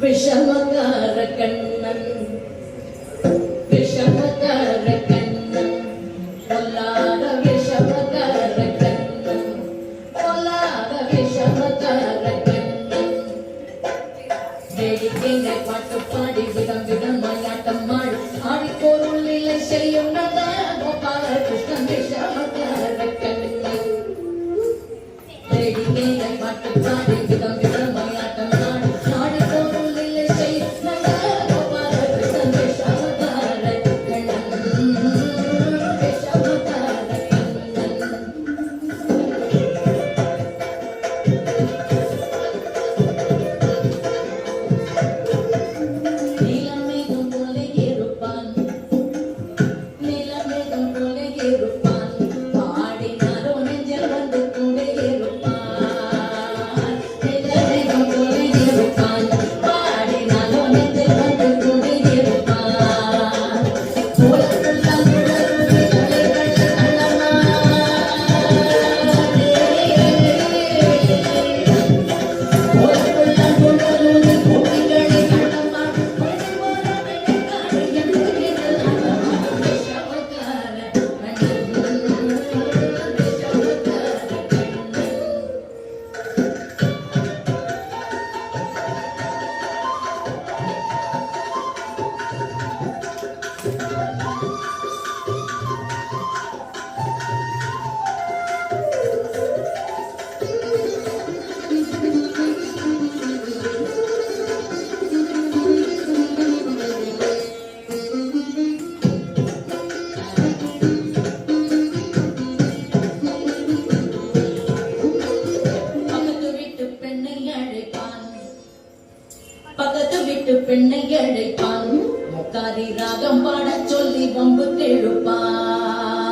விஷமகார கண்ணன் விஷமகார கண்ணன் பொல்லாத விஷமகார கண்ணன் பொல்லாத விஷமகார கண்ணன் வேடிக்கைங்க பாட்டு பாடி விதம் விதம் மல்லாட்டம் ஆடி ஆடிப்போருள் நிலை செய்யும் கோபால கிருஷ்ணன் விஷமகார கண்ணன் வேடிக்கைங்க பாட்டு பாடி விதம் விதம் மல்லாட்டம் ஆடி ஆடிப்போருள் நிலை செய்யும் கோபால கிருஷ்ணன் விஷமகார கண்ணன் விஷமகார கண்ணன் நீலமேகம் போல இருப்பான் நீலமேகம் போல இருப்பான் பாடினாரோ நெஞ்சில் வந்து கூட இருப்பான் நீலமேகம் போல இருப்பான் பாடினாரோ நெஞ்சில் வந்து கூட இருப்பான் உலகெல்லாம் உலகுமே கலைகள் பக்கத்து வீட்டு பெண்ணை அழைப்பான் முக்காரி ராகம் பாடச் சொல்லி வம்பு கெழுப்பான்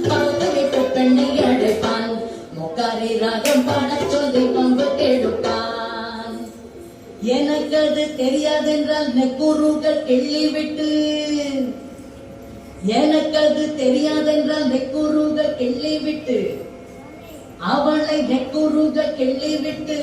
பக்கத்து வீட்டு பெண்ணை அழைப்பான் முக்காரி ராகம் பாடச் சொல்லி வம்பு கெழுப்பான் எனக்கு அது தெரியாதென்றால் நெக்குருகள் கிள்ளிவிட்டு எனக்கு அது தெரியாதென்றால் நெக்குருகள் கிள்ளிவிட்டு அவளை நெக்குருகள் கிள்ளிவிட்டு